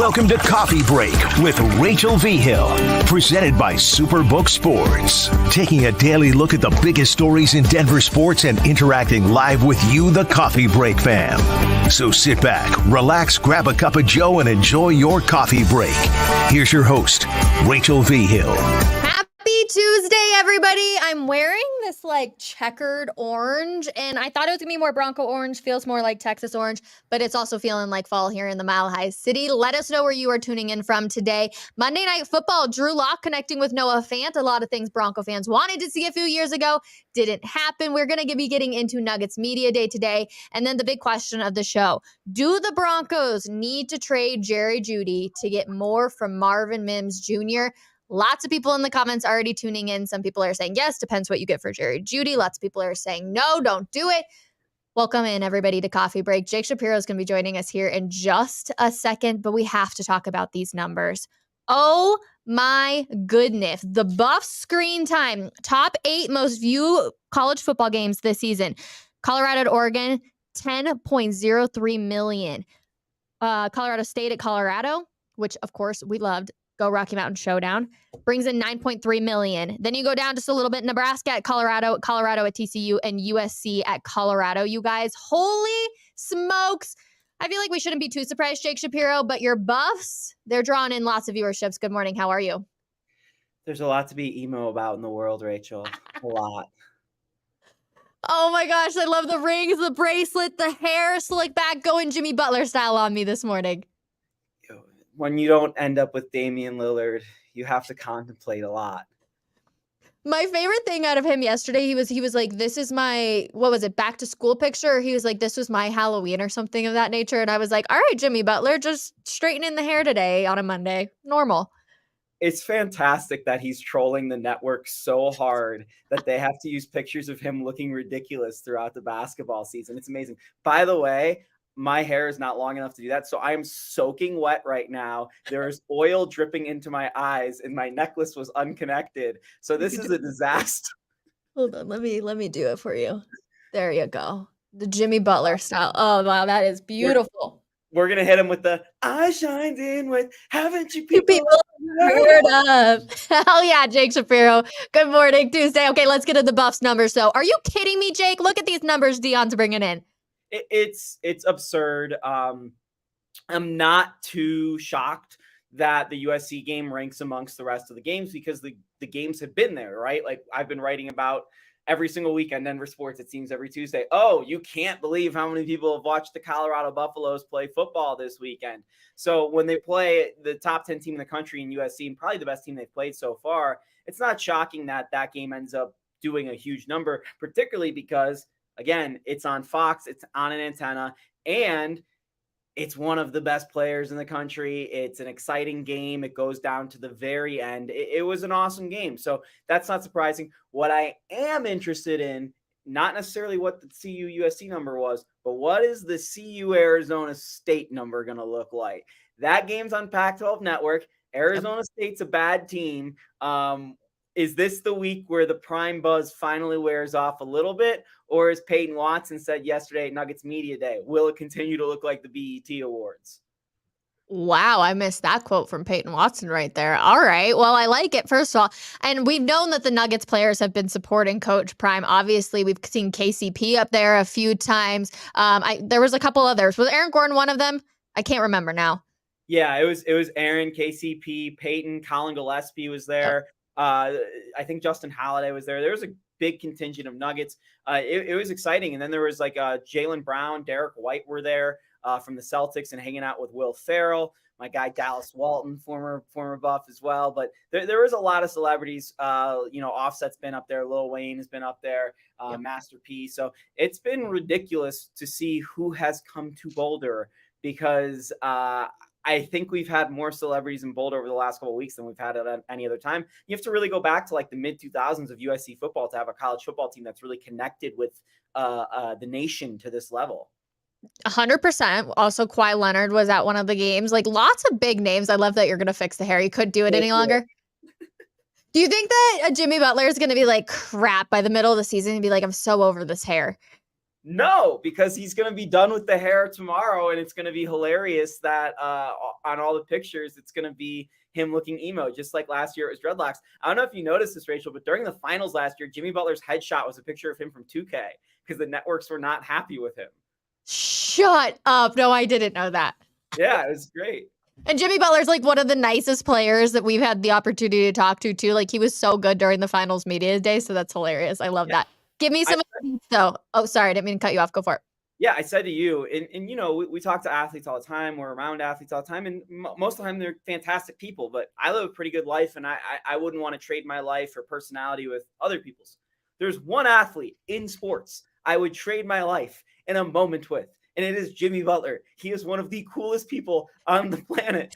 Welcome to Coffee Break with Rachel V. Hill, presented by Superbook Sports. Taking a daily look at the biggest stories in Denver sports and interacting live with you, the Coffee Break fam. So sit back, relax, grab a cup of joe, and enjoy your coffee break. Here's your host, Rachel V. Hill. Happy Tuesday, everybody. I'm wearing this checkered orange, and I thought it was gonna be more Bronco orange, feels more like Texas orange, but it's also feeling like fall here in the Mile High City. Let us know where you are tuning in from today. Monday Night Football, Drew Lock connecting with Noah Fant. A lot of things Bronco fans wanted to see a few years ago didn't happen. We're gonna be getting into Nuggets Media Day today, and then the big question of the show: do the Broncos need to trade Jerry Jeudy to get more from Marvin Mims Jr.? Lots of people in the comments already tuning in. Some people are saying yes, depends what you get for Jerry Jeudy. Lots of people are saying no, don't do it. Welcome in, everybody, to Coffee Break. Jake Shapiro is going to be joining us here in just a second, but we have to talk about these numbers. Oh my goodness. The Buffs screen time, top 8 most viewed college football games this season. Colorado at Oregon, 10.03 million. Colorado State at Colorado, which of course we loved. Go Rocky Mountain Showdown, brings in 9.3 million. Then you go down just a little bit, Nebraska at Colorado at TCU, and USC at Colorado. You guys, holy smokes. I feel like we shouldn't be too surprised, Jake Shapiro, but your Buffs, they're drawing in lots of viewerships. Good morning. How are you? There's a lot to be emo about in the world, Rachel. A lot. Oh my gosh, I love the rings, the bracelet, the hair, slick back, going Jimmy Butler style on me this morning. When you don't end up with Damian Lillard, you have to contemplate a lot. My favorite thing out of him yesterday, he was like, this is my, what was it, back to school picture? He was like, this was my Halloween or something of that nature. And I was like, all right, Jimmy Butler, just straightening the hair today on a Monday. Normal. It's fantastic that he's trolling the network so hard that they have to use pictures of him looking ridiculous throughout the basketball season. It's amazing. By the way, my hair is not long enough to do that, so I am soaking wet right now. There's oil dripping into my eyes, and my necklace was unconnected. So this is a disaster. Hold on, let me do it for you. There you go. The Jimmy Butler style. Oh, wow, that is beautiful. We're going to hit him with the, I shined in with, haven't you people heard of? Hell yeah, Jake Shapiro. Good morning, Tuesday. Okay, let's get to the Buffs numbers. So are you kidding me, Jake? Look at these numbers Deion's bringing in. It's absurd. I'm not too shocked that the USC game ranks amongst the rest of the games because the games have been there, right? Like I've been writing about every single week on Denver sports, it seems every Tuesday. Oh, you can't believe how many people have watched the Colorado Buffaloes play football this weekend. So when they play the top 10 team in the country in USC and probably the best team they've played so far, it's not shocking that that game ends up doing a huge number, particularly because again, it's on Fox, it's on an antenna, and it's one of the best players in the country. It's an exciting game. It goes down to the very end. It was an awesome game. So that's not surprising. What I am interested in, not necessarily what the CU USC number was, but what is the CU Arizona State number going to look like? That game's on Pac-12 Network. Arizona State's a bad team. Is this the week where the prime buzz finally wears off a little bit? Or as Peyton Watson said yesterday at Nuggets Media Day, will it continue to look like the BET Awards? Wow, I missed that quote from Peyton Watson right there. All right. Well, I like it, first of all. And we've known that the Nuggets players have been supporting Coach Prime. Obviously, we've seen KCP up there a few times. There was a couple others. Was Aaron Gordon one of them? I can't remember now. Yeah, it was Aaron, KCP, Peyton, Colin Gillespie was there. I think Justin Holiday was there. There was a big contingent of Nuggets. It was exciting. And then there was Jaylen Brown, Derek White were there from the Celtics and hanging out with Will Ferrell. My guy Dallas Walton, former Buff as well. But there was a lot of celebrities. Offset's been up there. Lil Wayne has been up there. Master P. So it's been ridiculous to see who has come to Boulder because I think we've had more celebrities in Boulder over the last couple of weeks than we've had at any other time. You have to really go back to the mid 2000s of USC football to have a college football team that's really connected with the nation to this level. 100%. Also, Kawhi Leonard was at one of the games. Lots of big names. I love that you're going to fix the hair. You couldn't do it any longer. Do you think that Jimmy Butler is going to be crap by the middle of the season and be like, I'm so over this hair? No, because he's going to be done with the hair tomorrow, and it's going to be hilarious that on all the pictures, it's going to be him looking emo, just like last year it was dreadlocks. I don't know if you noticed this, Rachel, but during the finals last year, Jimmy Butler's headshot was a picture of him from 2K because the networks were not happy with him. Shut up. No, I didn't know that. Yeah, it was great. And Jimmy Butler's like one of the nicest players that we've had the opportunity to talk to, too. Like, he was so good during the finals media day, so that's hilarious. I love that. Give me some though. Oh, sorry, I didn't mean to cut you off. Go for it. Yeah, I said to you, and you know, we talk to athletes all the time. We're around athletes all the time, and most of the time they're fantastic people. But I live a pretty good life, and I wouldn't want to trade my life or personality with other people's. There's one athlete in sports I would trade my life in a moment with, and it is Jimmy Butler. He is one of the coolest people on the planet.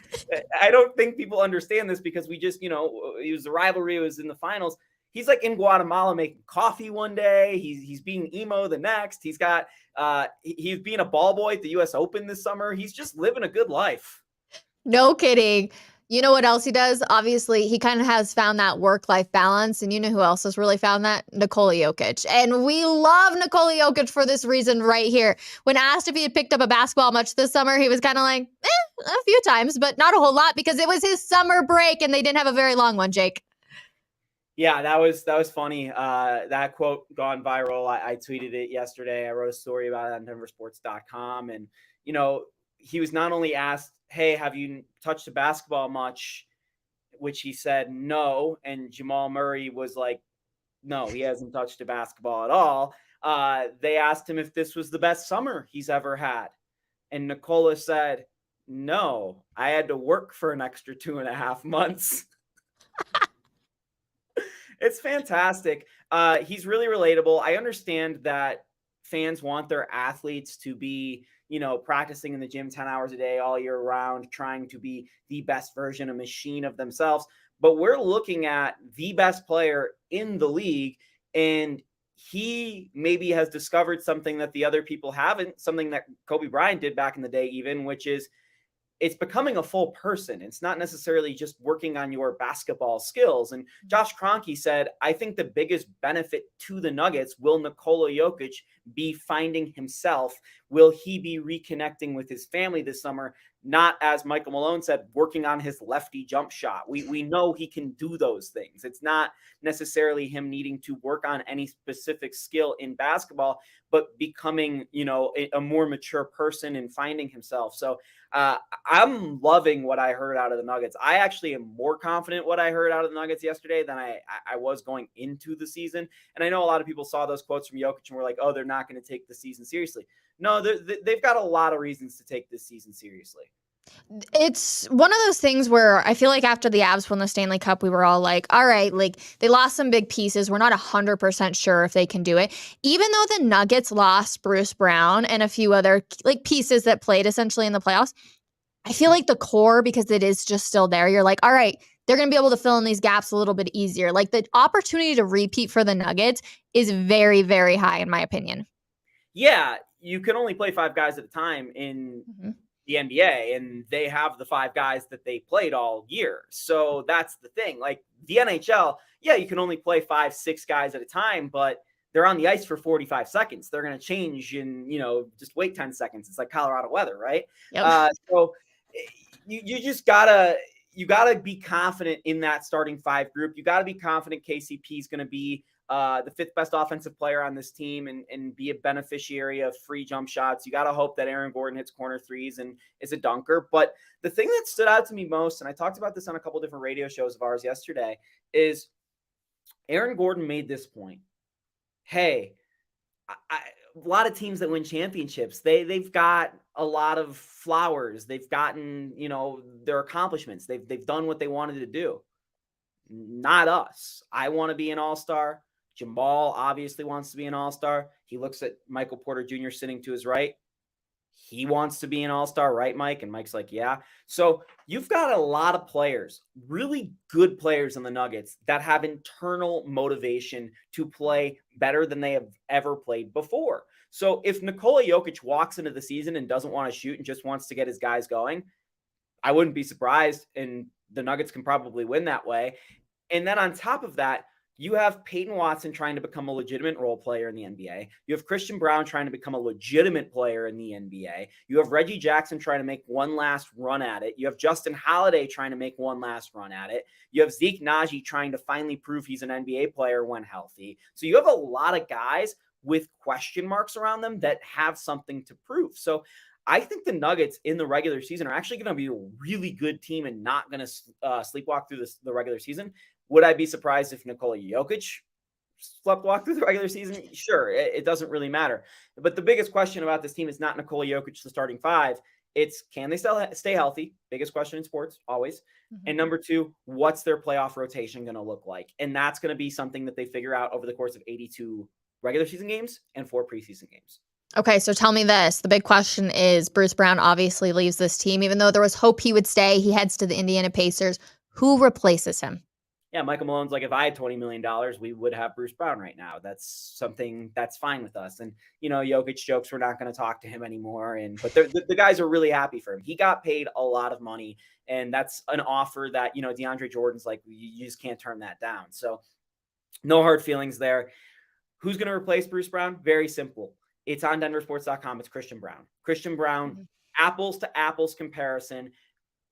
I don't think people understand this because we just, you know, it was the rivalry, it was in the finals. He's like in Guatemala making coffee one day. He's being emo the next. He's being a ball boy at the US Open this summer. He's just living a good life. No kidding. You know what else he does? Obviously, he kind of has found that work-life balance. And you know who else has really found that? Nikola Jokic. And we love Nikola Jokic for this reason right here. When asked if he had picked up a basketball much this summer, he was kind of like, a few times, but not a whole lot because it was his summer break and they didn't have a very long one, Jake. Yeah, that was funny. That quote gone viral. I tweeted it yesterday. I wrote a story about it on denversports.com. And, you know, he was not only asked, hey, have you touched a basketball much? Which he said no. And Jamal Murray was like, no, he hasn't touched a basketball at all. They asked him if this was the best summer he's ever had. And Nikola said, no, I had to work for an extra 2.5 months. It's fantastic. He's really relatable. I understand that fans want their athletes to be, you know, practicing in the gym 10 hours a day all year round, trying to be the best version, a machine of themselves. But we're looking at the best player in the league, and he maybe has discovered something that the other people haven't, something that Kobe Bryant did back in the day even, which is it's becoming a full person. It's not necessarily just working on your basketball skills. And Josh Kroenke said, I think the biggest benefit to the Nuggets will Nikola Jokic be finding himself. Will he be reconnecting with his family this summer? Not, as Michael Malone said, working on his lefty jump shot. We know he can do those things. It's not necessarily him needing to work on any specific skill in basketball, but becoming, you know, a more mature person and finding himself. So I'm loving what I heard out of the Nuggets. I actually am more confident what I heard out of the Nuggets yesterday than I was going into the season. And I know a lot of people saw those quotes from Jokic and were like, oh, they're not going to take the season seriously. No, they've got a lot of reasons to take this season seriously. It's one of those things where I feel like after the Avs won the Stanley Cup, we were all like, all right, like they lost some big pieces. We're not 100% sure if they can do it. Even though the Nuggets lost Bruce Brown and a few other like pieces that played essentially in the playoffs, I feel like the core, because it is just still there, you're like, all right, they're going to be able to fill in these gaps a little bit easier. Like the opportunity to repeat for the Nuggets is very, very high in my opinion. Yeah, you can only play 5 guys at a time in the NBA, and they have the 5 guys that they played all year. So that's the thing. Like the NHL, yeah, you can only play 5, 6 guys at a time, but they're on the ice for 45 seconds. They're going to change in, you know, just wait 10 seconds. It's like Colorado weather, right? Yep. So you just gotta be confident in that starting 5 group. You got to be confident KCP is going to be the 5th best offensive player on this team and be a beneficiary of free jump shots. You got to hope that Aaron Gordon hits corner threes and is a dunker. But the thing that stood out to me most, and I talked about this on a couple different radio shows of ours yesterday, is Aaron Gordon made this point. Hey, a lot of teams that win championships, they've got a lot of flowers. They've gotten, you know, their accomplishments. They've done what they wanted to do. Not us. I want to be an all-star. Jamal obviously wants to be an all-star. He looks at Michael Porter Jr. sitting to his right. He wants to be an all-star, right, Mike? And Mike's like, yeah. So you've got a lot of players, really good players in the Nuggets that have internal motivation to play better than they have ever played before. So if Nikola Jokic walks into the season and doesn't want to shoot and just wants to get his guys going, I wouldn't be surprised, and the Nuggets can probably win that way. And then on top of that, You have Peyton Watson trying to become a legitimate role player in the NBA. You have Christian Brown trying to become a legitimate player in the NBA. You have Reggie Jackson trying to make one last run at it. You have Justin Holiday trying to make one last run at it. You have Zeke Naji trying to finally prove he's an NBA player when healthy. So you have a lot of guys with question marks around them that have something to prove. So I think the Nuggets in the regular season are actually going to be a really good team and not going to sleepwalk through the regular season. Would I be surprised if Nikola Jokic sleepwalk through the regular season? Sure, it doesn't really matter. But the biggest question about this team is not Nikola Jokic, the starting five. It's can they still stay healthy? Biggest question in sports, always. Mm-hmm. And number two, what's their playoff rotation going to look like? And that's going to be something that they figure out over the course of 82 regular season games and 4 preseason games. Okay, so tell me this. The big question is Bruce Brown obviously leaves this team. Even though there was hope he would stay, he heads to the Indiana Pacers. Who replaces him? Yeah, Michael Malone's like, if I had $20 million, we would have Bruce Brown right now. That's something that's fine with us. And, Jokic jokes, we're not going to talk to him anymore. But the guys are really happy for him. He got paid a lot of money, and that's an offer that, DeAndre Jordan's like, you just can't turn that down. So no hard feelings there. Who's going to replace Bruce Brown? Very simple. It's on denversports.com. It's Christian Brown. Christian Brown, apples to apples comparison.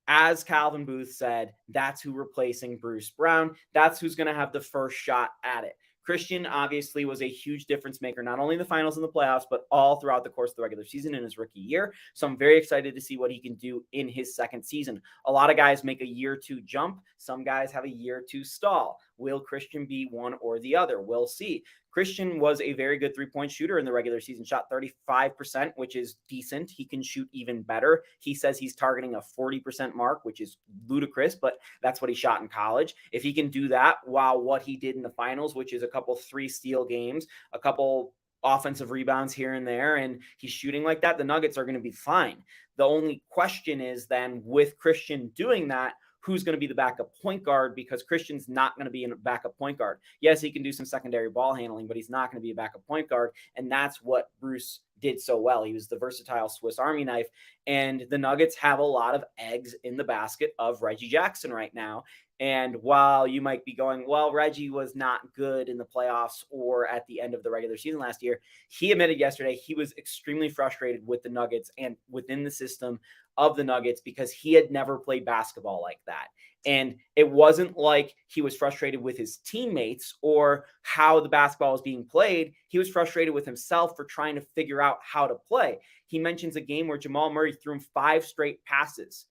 As Calvin Booth said, that's who replacing Bruce Brown. That's who's going to have the first shot at it. Christian obviously was a huge difference maker, not only in the finals and the playoffs, but all throughout the course of the regular season in his rookie year. So I'm very excited to see what he can do in his second season. A lot of guys make a year 2 jump. Some guys have a year 2 stall. Will Christian be one or the other? We'll see. Christian was a very good three-point shooter in the regular season, shot 35%, which is decent. He can shoot even better. He says he's targeting a 40% mark, which is ludicrous, but that's what he shot in college. If he can do that while what he did in the finals, which is a couple 3-steal games, a couple offensive rebounds here and there, and he's shooting like that, the Nuggets are going to be fine. The only question is then with Christian doing that, who's going to be the backup point guard, because Christian's not going to be a backup point guard. Yes, he can do some secondary ball handling, but he's not going to be a backup point guard. And that's what Bruce did so well. He was the versatile Swiss Army knife. And the Nuggets have a lot of eggs in the basket of Reggie Jackson right now. And while you might be going, well, Reggie was not good in the playoffs or at the end of the regular season last year, he admitted yesterday he was extremely frustrated with the Nuggets and within the system of the Nuggets because he had never played basketball like that. And it wasn't like he was frustrated with his teammates or how the basketball was being played. He was frustrated with himself for trying to figure out how to play. He mentions a game where Jamal Murray threw him 5 straight passes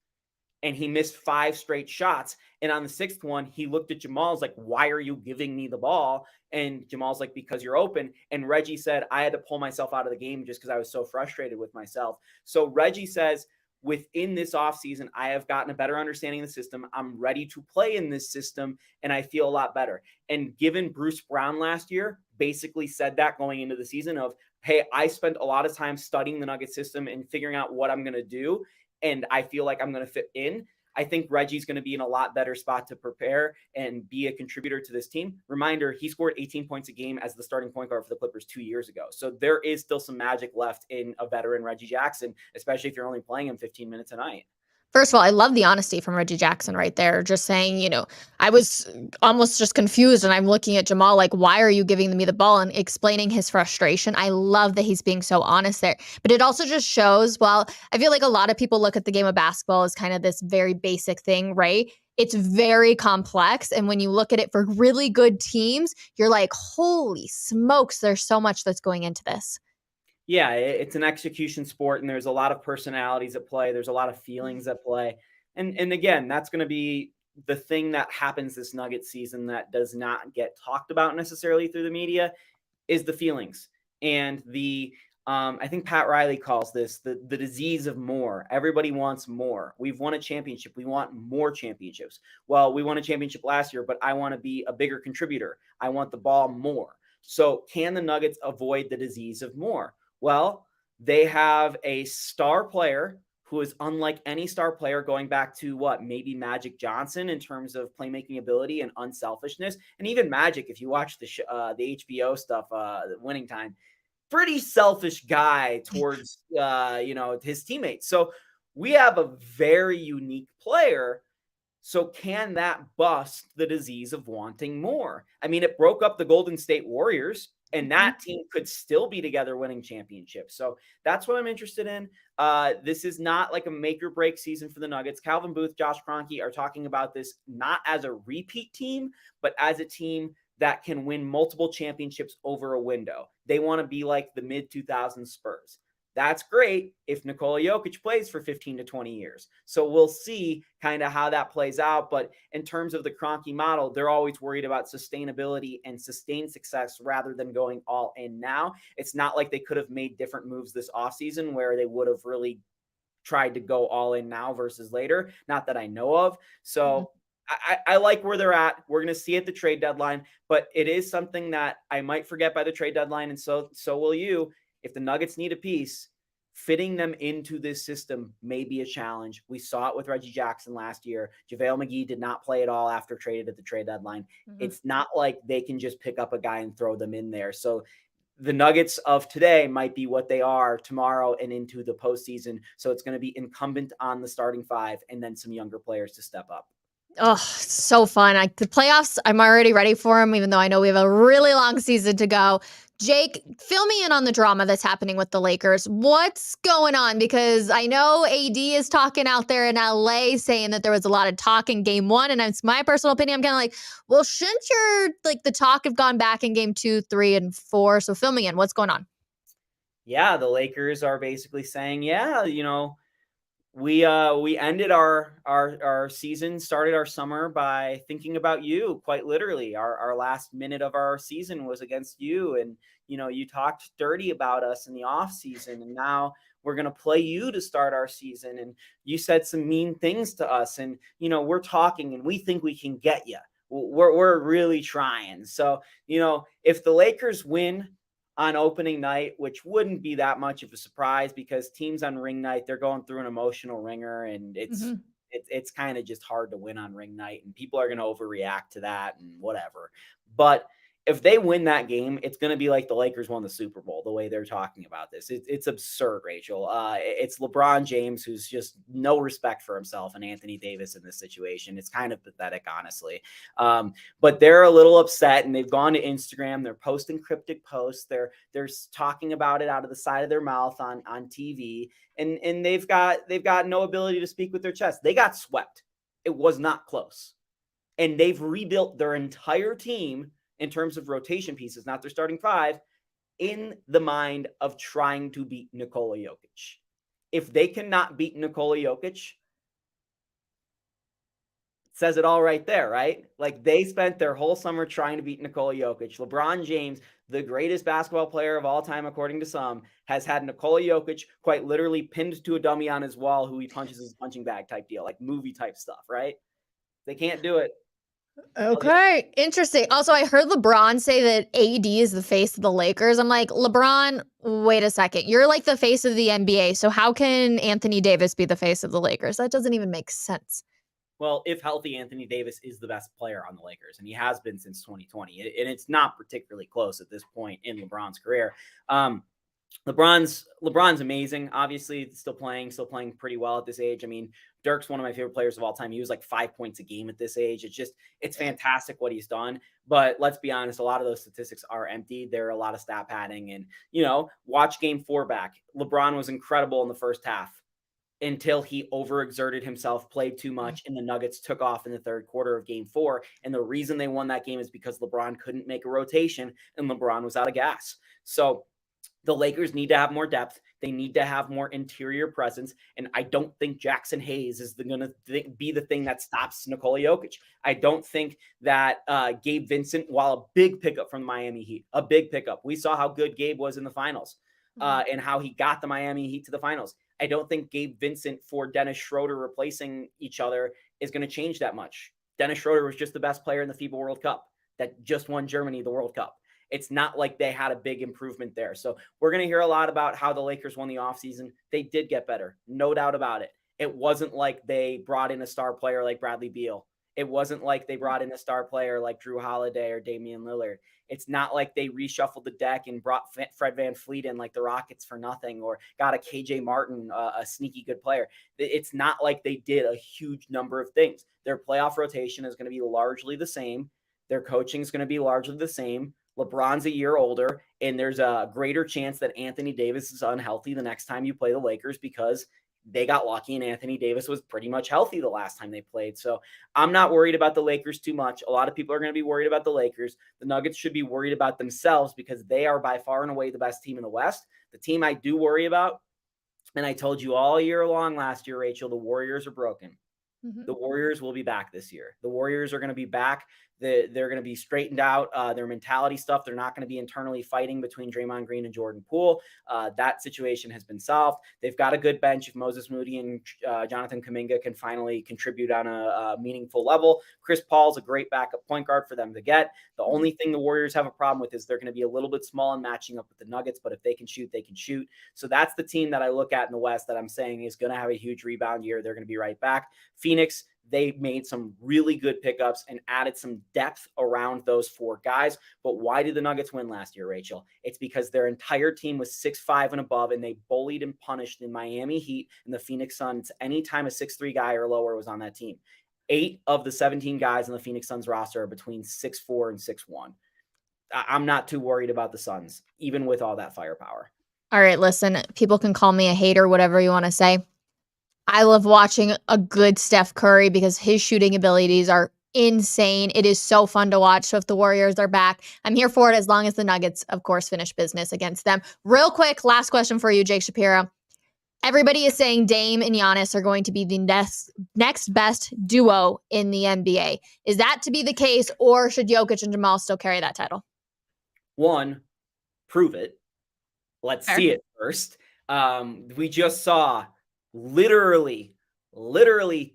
and he missed 5 straight shots. And on the 6th one, he looked at Jamal's like, why are you giving me the ball? And Jamal's like, because you're open. And Reggie said, I had to pull myself out of the game just because I was so frustrated with myself. So Reggie says, within this offseason, I have gotten a better understanding of the system. I'm ready to play in this system, and I feel a lot better. And given Bruce Brown last year basically said that going into the season of, hey, I spent a lot of time studying the Nugget system and figuring out what I'm going to do, and I feel like I'm going to fit in. I think Reggie's going to be in a lot better spot to prepare and be a contributor to this team. Reminder, he scored 18 points a game as the starting point guard for the Clippers 2 years ago. So there is still some magic left in a veteran Reggie Jackson, especially if you're only playing him 15 minutes a night. First of all, I love the honesty from Reggie Jackson right there. Just saying, I was almost just confused and I'm looking at Jamal like, why are you giving me the ball, and explaining his frustration. I love that he's being so honest there. But it also just shows, well, I feel like a lot of people look at the game of basketball as kind of this very basic thing, right? It's very complex. And when you look at it for really good teams, you're like, holy smokes, there's so much that's going into this. Yeah, it's an execution sport, and there's a lot of personalities at play. There's a lot of feelings at play. And again, that's going to be the thing that happens this Nugget season that does not get talked about necessarily through the media is the feelings. And I think Pat Riley calls this the disease of more. Everybody wants more. We've won a championship. We want more championships. Well, we won a championship last year, but I want to be a bigger contributor. I want the ball more. So can the Nuggets avoid the disease of more? Well, they have a star player who is unlike any star player going back to maybe Magic Johnson in terms of playmaking ability and unselfishness. And even Magic, if you watch the HBO stuff, Winning Time, pretty selfish guy towards, his teammates. So we have a very unique player. So can that bust the disease of wanting more? I mean, it broke up the Golden State Warriors, and that team could still be together winning championships. So that's what I'm interested in. This is not like a make or break season for the Nuggets. Calvin Booth, Josh Kroenke are talking about this not as a repeat team, but as a team that can win multiple championships over a window. They want to be like the mid-2000s Spurs. That's great if Nikola Jokic plays for 15 to 20 years. So we'll see kind of how that plays out. But in terms of the Kroenke model, they're always worried about sustainability and sustained success rather than going all in now. It's not like they could have made different moves this offseason where they would have really tried to go all in now versus later. Not that I know of. So I like where they're at. We're going to see at the trade deadline, but it is something that I might forget by the trade deadline. And so will you. If the Nuggets need a piece, fitting them into this system may be a challenge. We saw it with Reggie Jackson last year. JaVale McGee did not play at all after traded at the trade deadline. It's not like they can just pick up a guy and throw them in there. So the Nuggets of today might be what they are tomorrow and into the postseason. So it's going to be incumbent on the starting five and then some younger players to step up. Oh, so fun. The playoffs, I'm already ready for them, even though I know we have a really long season to go. Jake, fill me in on the drama that's happening with the Lakers. What's going on? Because I know AD is talking out there in LA saying that there was a lot of talk in game one. And it's my personal opinion. I'm kind of like, well, shouldn't the talk have gone back in game 2, 3, and 4? So fill me in. What's going on? Yeah, the Lakers are basically saying, we ended our season, started our summer by thinking about you, quite literally. Our last minute of our season was against you. And, you talked dirty about us in the off season. And now we're going to play you to start our season. And you said some mean things to us. And, we're talking and we think we can get you. We're really trying. So, if the Lakers win on opening night, which wouldn't be that much of a surprise because teams on ring night, they're going through an emotional ringer, and it's kind of just hard to win on ring night, and people are going to overreact to that and whatever. But if they win that game, it's going to be like the Lakers won the Super Bowl, the way they're talking about this. It's absurd, Rachel. It's LeBron James, who's just no respect for himself, and Anthony Davis in this situation. It's kind of pathetic, honestly. But they're a little upset, and they've gone to Instagram. They're posting cryptic posts. They're talking about it out of the side of their mouth on TV, and they've got no ability to speak with their chest. They got swept. It was not close. And they've rebuilt their entire team in terms of rotation pieces, not their starting five, in the mind of trying to beat Nikola Jokic. If they cannot beat Nikola Jokic, it says it all right there, right? Like, they spent their whole summer trying to beat Nikola Jokic. LeBron James, the greatest basketball player of all time, according to some, has had Nikola Jokic quite literally pinned to a dummy on his wall who he punches his punching bag type deal, like movie type stuff, right? They can't do it. Okay, interesting. Also, I heard LeBron say that AD is the face of the Lakers. I'm like, LeBron, wait a second. You're like the face of the NBA. So how can Anthony Davis be the face of the Lakers? That doesn't even make sense. Well, if healthy, Anthony Davis is the best player on the Lakers, and he has been since 2020. And it's not particularly close at this point in LeBron's career. LeBron's amazing. Obviously, still playing pretty well at this age. I mean, Dirk's one of my favorite players of all time. He was like 5 points a game at this age. It's fantastic what he's done. But let's be honest, a lot of those statistics are empty. There are a lot of stat padding. And, watch game 4 back. LeBron was incredible in the first half until he overexerted himself, played too much, and the Nuggets took off in the third quarter of game 4. And the reason they won that game is because LeBron couldn't make a rotation and LeBron was out of gas. So the Lakers need to have more depth. They need to have more interior presence. And I don't think Jackson Hayes is going to be the thing that stops Nikola Jokic. I don't think that Gabe Vincent, while a big pickup from the Miami Heat, a big pickup. We saw how good Gabe was in the finals and how he got the Miami Heat to the finals. I don't think Gabe Vincent for Dennis Schroeder replacing each other is going to change that much. Dennis Schroeder was just the best player in the FIBA World Cup that just won Germany the World Cup. It's not like they had a big improvement there. So we're going to hear a lot about how the Lakers won the offseason. They did get better, no doubt about it. It wasn't like they brought in a star player like Bradley Beal. It wasn't like they brought in a star player like Drew Holiday or Damian Lillard. It's not like they reshuffled the deck and brought Fred VanVleet in like the Rockets for nothing, or got a KJ Martin, a sneaky good player. It's not like they did a huge number of things. Their playoff rotation is going to be largely the same. Their coaching is going to be largely the same. LeBron's a year older, and there's a greater chance that Anthony Davis is unhealthy the next time you play the Lakers, because they got lucky and Anthony Davis was pretty much healthy the last time they played. So I'm not worried about the Lakers too much. A lot of people are going to be worried about the Lakers. The Nuggets should be worried about themselves, because they are by far and away the best team in the West. The team I do worry about, and I told you all year long last year, Rachel, the Warriors are broken. The Warriors will be back this year. The Warriors are going to be back. They're going to be straightened out. Their mentality stuff, they're not going to be internally fighting between Draymond Green and Jordan Poole. That situation has been solved. They've got a good bench. If Moses Moody and Jonathan Kuminga can finally contribute on a meaningful level, Chris Paul's a great backup point guard for them to get. The only thing the Warriors have a problem with is they're going to be a little bit small in matching up with the Nuggets, but if they can shoot, they can shoot. So that's the team that I look at in the West that I'm saying is going to have a huge rebound year. They're going to be right back. Phoenix, they made some really good pickups and added some depth around those four guys. But why did the Nuggets win last year, Rachel? It's because their entire team was 6'5" and above, and they bullied and punished the Miami Heat and the Phoenix Suns anytime a 6'3" guy or lower was on that team. 8 of the 17 guys on the Phoenix Suns roster are between 6'4" and 6'1". I'm not too worried about the Suns, even with all that firepower. All right, listen, people can call me a hater, whatever you want to say. I love watching a good Steph Curry because his shooting abilities are insane. It is so fun to watch. So if the Warriors are back, I'm here for it, as long as the Nuggets, of course, finish business against them. Real quick, last question for you, Jake Shapiro. Everybody is saying Dame and Giannis are going to be the next best duo in the NBA. Is that to be the case, or should Jokic and Jamal still carry that title? One, prove it. Let's see it first. We just saw literally 2-3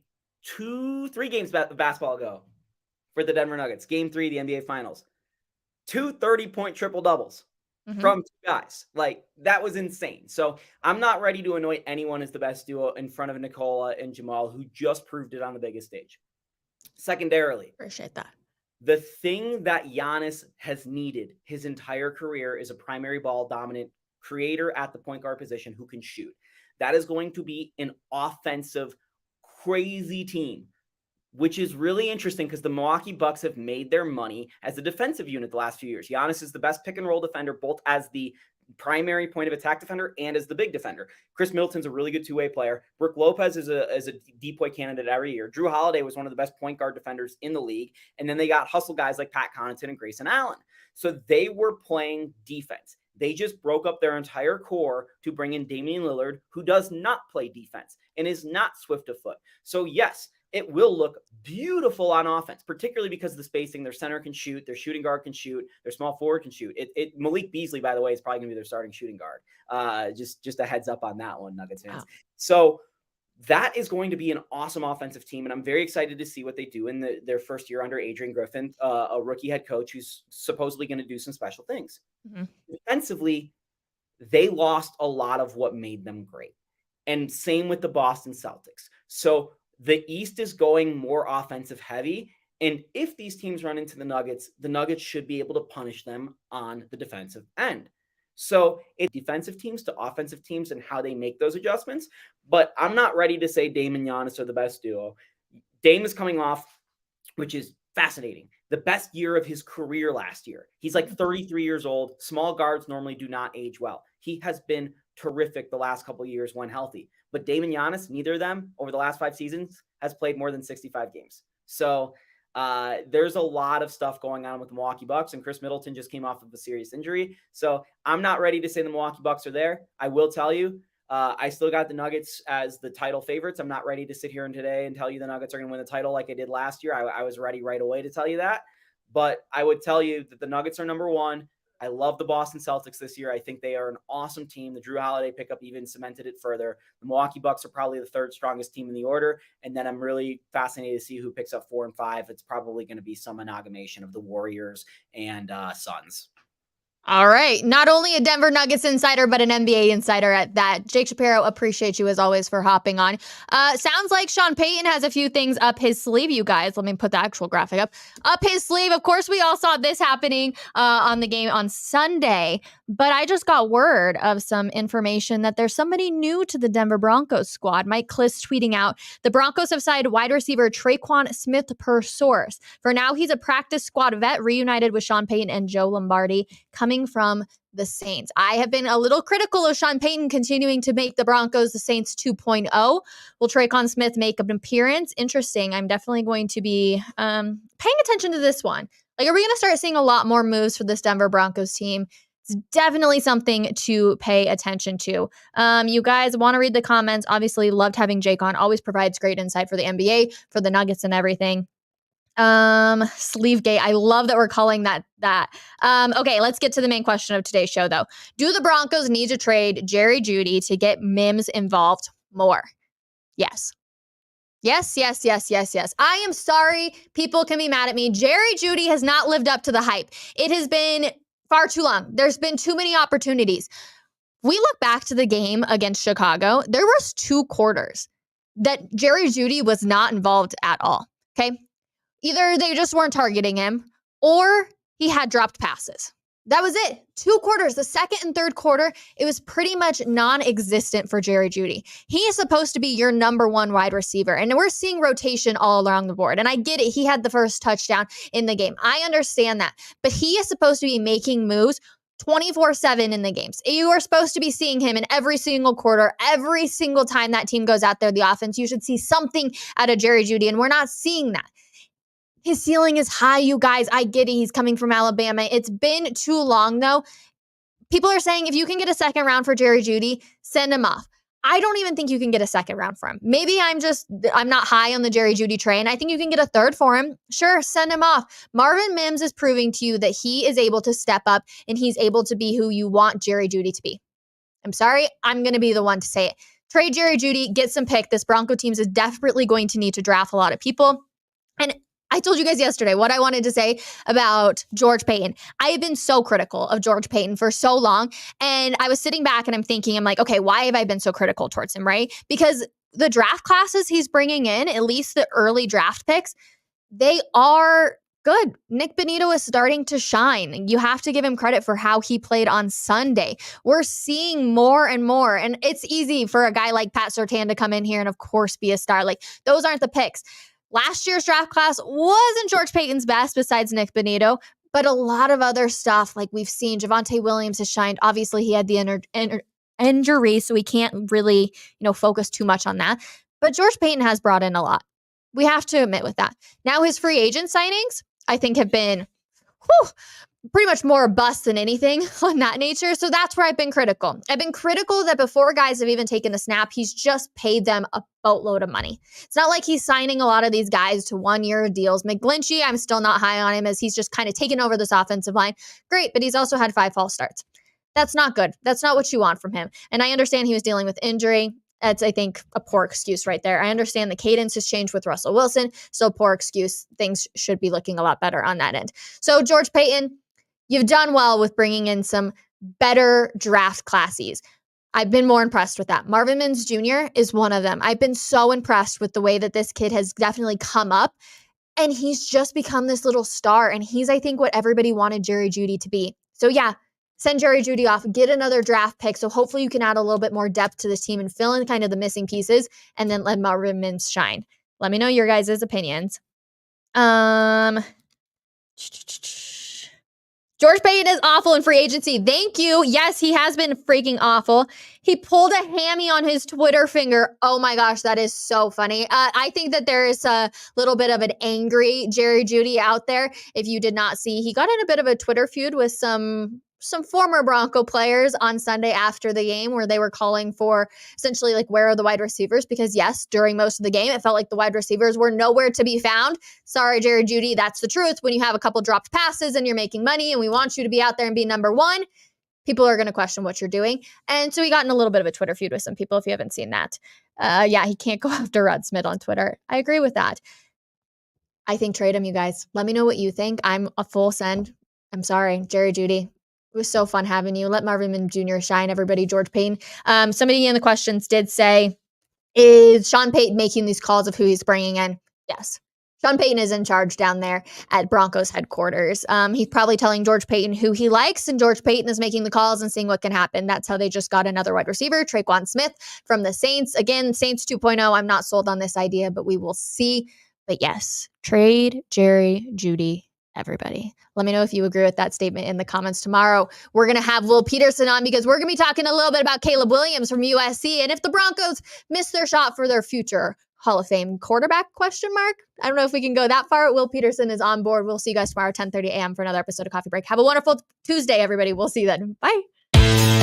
games of basketball ago for the Denver Nuggets. Game 3, the NBA Finals. 2 30-point triple-doubles from 2 guys. Like, that was insane. So I'm not ready to anoint anyone as the best duo in front of Nikola and Jamal, who just proved it on the biggest stage. Secondarily, appreciate that. The thing that Giannis has needed his entire career is a primary ball dominant creator at the point guard position who can shoot. That is going to be an offensive, crazy team, which is really interesting because the Milwaukee Bucks have made their money as a defensive unit the last few years. Giannis is the best pick and roll defender, both as the primary point of attack defender and as the big defender. Chris Middleton's a really good two-way player. Brook Lopez is a depoy candidate every year. Drew Holiday was one of the best point guard defenders in the league. And then they got hustle guys like Pat Connaughton and Grayson Allen. So they were playing defense. They just broke up their entire core to bring in Damian Lillard, who does not play defense and is not swift of foot. So yes, it will look beautiful on offense, particularly because of the spacing. Their center can shoot, their shooting guard can shoot, their small forward can shoot. Malik Beasley, by the way, is probably going to be their starting shooting guard. Just a heads up on that one, Nuggets fans. Wow. So that is going to be an awesome offensive team, and I'm very excited to see what they do in their first year under Adrian Griffin, a rookie head coach who's supposedly going to do some special things. Defensively, they lost a lot of what made them great. And same with the Boston Celtics. So the East is going more offensive heavy. And if these teams run into the Nuggets should be able to punish them on the defensive end. So it's defensive teams to offensive teams and how they make those adjustments. But I'm not ready to say Dame and Giannis are the best duo. Dame is coming off, which is fascinating, the best year of his career last year. He's like 33 years old. Small guards normally do not age well. He has been terrific the last couple of years when healthy. But Dame and Giannis, neither of them over the last 5 seasons has played more than 65 games. So there's a lot of stuff going on with the Milwaukee Bucks, and Chris Middleton just came off of a serious injury. So I'm not ready to say the Milwaukee Bucks are there. I will tell you, I still got the Nuggets as the title favorites. I'm not ready to sit here and today and tell you the Nuggets are going to win the title like I did last year. I was ready right away to tell you that. But I would tell you that the Nuggets are number one. I love the Boston Celtics this year. I think they are an awesome team. The Drew Holiday pickup even cemented it further. The Milwaukee Bucks are probably the 3rd strongest team in the order. And then I'm really fascinated to see who picks up 4 and 5. It's probably going to be some amalgamation of the Warriors and Suns. All right. Not only a Denver Nuggets insider, but an NBA insider at that. Jake Shapiro, appreciate you as always for hopping on. Sounds like Sean Payton has a few things up his sleeve, you guys. Let me put the actual graphic up. Up his sleeve. Of course, we all saw this happening on the game on Sunday, but I just got word of some information that there's somebody new to the Denver Broncos squad. Mike Kliss tweeting out, the Broncos have signed wide receiver Traquan Smith per source. For now, he's a practice squad vet reunited with Sean Payton and Joe Lombardi, coming from the Saints. I have been a little critical of Sean Payton continuing to make the Broncos the Saints 2.0. Will Traquan Smith make an appearance? Interesting. I'm definitely going to be paying attention to this one. Like, are we going to start seeing a lot more moves for this Denver Broncos team? It's definitely something to pay attention to. You guys want to read the comments. Obviously, loved having Jake on. Always provides great insight for the NBA, for the Nuggets and everything. Sleevegate. I love that we're calling that. Okay, let's get to the main question of today's show, though. Do the Broncos need to trade Jerry Jeudy to get Mims involved more? Yes. Yes. I am sorry. People can be mad at me. Jerry Jeudy has not lived up to the hype. It has been far too long. There's been too many opportunities. We look back to the game against Chicago. There was 2 quarters that Jerry Jeudy was not involved at all. Okay. Either they just weren't targeting him or he had dropped passes. That was it. 2 quarters, the second and third quarter, it was pretty much non-existent for Jerry Jeudy. He is supposed to be your number 1 wide receiver, and we're seeing rotation all along the board. And I get it. He had the first touchdown in the game. I understand that. But he is supposed to be making moves 24/7 in the games. You are supposed to be seeing him in every single quarter, every single time that team goes out there, the offense. You should see something out of Jerry Jeudy, and we're not seeing that. His ceiling is high, you guys. I get it. He's coming from Alabama. It's been too long, though. People are saying if you can get a second round for Jerry Jeudy, send him off. I don't even think you can get a second round for him. Maybe I'm not high on the Jerry Jeudy train. I think you can get a third for him. Sure, send him off. Marvin Mims is proving to you that he is able to step up and he's able to be who you want Jerry Jeudy to be. I'm sorry. I'm going to be the one to say it. Trade Jerry Jeudy, get some pick. This Bronco team is desperately going to need to draft a lot of people. And I told you guys yesterday what I wanted to say about George Payton. I have been so critical of George Payton for so long. And I was sitting back and I'm like, okay, why have I been so critical towards him, right? Because the draft classes he's bringing in, at least the early draft picks, they are good. Nick Bonito is starting to shine. You have to give him credit for how he played on Sunday. We're seeing more and more. And it's easy for a guy like Pat Surtain to come in here and, of course, be a star. Like, those aren't the picks. Last year's draft class wasn't George Payton's best besides Nick Bonito, but a lot of other stuff like we've seen. Javonte Williams has shined. Obviously, he had the injury, so we can't really, focus too much on that. But George Payton has brought in a lot. We have to admit with that. Now his free agent signings, I think, have been pretty much more a bust than anything on that nature. So that's where I've been critical. I've been critical that before guys have even taken a snap, he's just paid them a boatload of money. It's not like he's signing a lot of these guys to 1-year deals. McGlinchey, I'm still not high on him as he's just kind of taken over this offensive line. Great, but he's also had 5 false starts. That's not good. That's not what you want from him. And I understand he was dealing with injury. That's, I think, a poor excuse right there. I understand the cadence has changed with Russell Wilson. So poor excuse. Things should be looking a lot better on that end. So George Payton, you've done well with bringing in some better draft classes. I've been more impressed with that. Marvin Mims Jr. is one of them. I've been so impressed with the way that this kid has definitely come up. And he's just become this little star. And he's, I think, what everybody wanted Jerry Jeudy to be. So yeah, send Jerry Jeudy off, get another draft pick. So hopefully you can add a little bit more depth to this team and fill in kind of the missing pieces and then let Marvin Mims shine. Let me know your guys' opinions. George Payton is awful in free agency. Thank you. Yes, he has been freaking awful. He pulled a hammy on his Twitter finger. Oh my gosh, that is so funny. I think that there is a little bit of an angry Jerry Jeudy out there. If you did not see, he got in a bit of a Twitter feud with some former Bronco players on Sunday after the game where they were calling for essentially like, where are the wide receivers? Because yes, during most of the game, it felt like the wide receivers were nowhere to be found. Sorry, Jerry Jeudy, that's the truth. When you have a couple dropped passes and you're making money and we want you to be out there and be number 1, people are going to question what you're doing. And so he got in a little bit of a Twitter feud with some people if you haven't seen that. Yeah, he can't go after Rod Smith on Twitter. I agree with that. I think trade him, you guys. Let me know what you think. I'm a full send. I'm sorry, Jerry Jeudy. It was so fun having you. Let Marvin Mims Jr. shine, everybody. George Payton. Somebody in the questions did say, is Sean Payton making these calls of who he's bringing in? Yes. Sean Payton is in charge down there at Broncos headquarters. He's probably telling George Payton who he likes, and George Payton is making the calls and seeing what can happen. That's how they just got another wide receiver, Traquan Smith from the Saints. Again, Saints 2.0. I'm not sold on this idea, but we will see. But yes, trade Jerry Jeudy, everybody. Let me know if you agree with that statement in the comments tomorrow. We're going to have Will Peterson on because we're going to be talking a little bit about Caleb Williams from USC and if the Broncos miss their shot for their future Hall of Fame quarterback, ? I don't know if we can go that far. Will Peterson is on board. We'll see you guys tomorrow, 10:30 a.m. for another episode of Coffee Break. Have a wonderful Tuesday, everybody. We'll see you then. Bye.